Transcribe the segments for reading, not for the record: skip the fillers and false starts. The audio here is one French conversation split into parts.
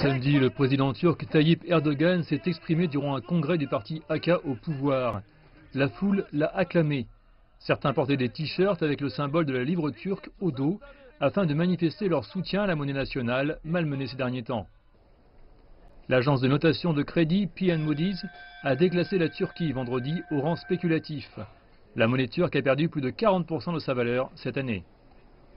Samedi, le président turc Tayyip Erdogan s'est exprimé durant un congrès du parti AK au pouvoir. La foule l'a acclamé. Certains portaient des t-shirts avec le symbole de la livre turque au dos afin de manifester leur soutien à la monnaie nationale malmenée ces derniers temps. L'agence de notation de crédit P&G Moody's a déclassé la Turquie vendredi au rang spéculatif. La monnaie turque a perdu plus de 40% de sa valeur cette année.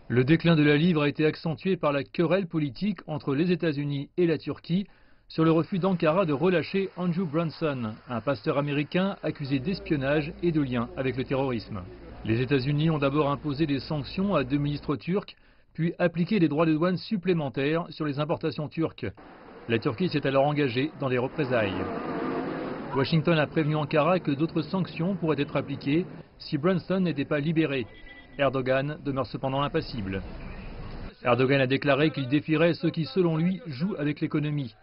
Le déclin de la livre a été accentué par la querelle politique entre les États-Unis et la Turquie sur le refus d'Ankara de relâcher Andrew Brunson, un pasteur américain accusé d'espionnage et de lien avec le terrorisme. Les États-Unis ont d'abord imposé des sanctions à 2 ministres turcs, puis appliqué des droits de douane supplémentaires sur les importations turques. La Turquie s'est alors engagée dans des représailles. Washington a prévenu Ankara que d'autres sanctions pourraient être appliquées si Brunson n'était pas libéré. Erdogan demeure cependant impassible. Erdogan a déclaré qu'il défierait ceux qui, selon lui, jouent avec l'économie.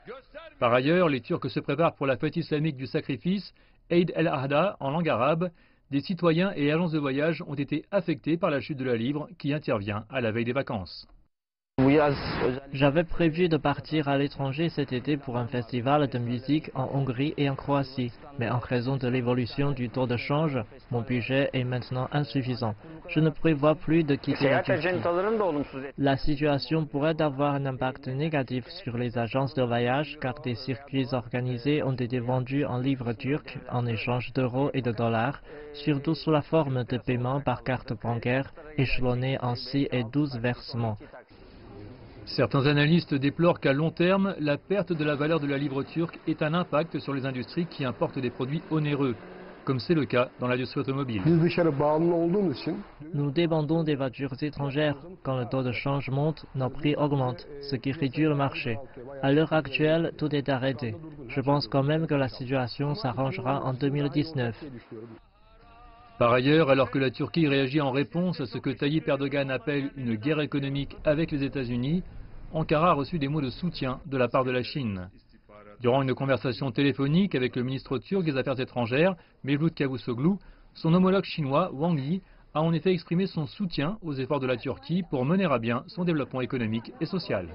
Par ailleurs, les Turcs se préparent pour la fête islamique du sacrifice, Eid el-Adha en langue arabe. Des citoyens et agences de voyage ont été affectés par la chute de la livre qui intervient à la veille des vacances. J'avais prévu de partir à l'étranger cet été pour un festival de musique en Hongrie et en Croatie, mais en raison de l'évolution du taux de change, mon budget est maintenant insuffisant. Je ne prévois plus de quitter la Turquie. La situation pourrait avoir un impact négatif sur les agences de voyage car des circuits organisés ont été vendus en livres turcs en échange d'euros et de dollars, surtout sous la forme de paiement par carte bancaire échelonné en 6 et 12 versements. Certains analystes déplorent qu'à long terme, la perte de la valeur de la livre turque ait un impact sur les industries qui importent des produits onéreux, comme c'est le cas dans l'industrie automobile. Nous dépendons des voitures étrangères. Quand le taux de change monte, nos prix augmentent, ce qui réduit le marché. À l'heure actuelle, tout est arrêté. Je pense quand même que la situation s'arrangera en 2019. Par ailleurs, alors que la Turquie réagit en réponse à ce que Tayyip Erdogan appelle une guerre économique avec les États-Unis, Ankara a reçu des mots de soutien de la part de la Chine. Durant une conversation téléphonique avec le ministre turc des Affaires étrangères, Mevlut Cavusoglu, son homologue chinois Wang Yi a en effet exprimé son soutien aux efforts de la Turquie pour mener à bien son développement économique et social.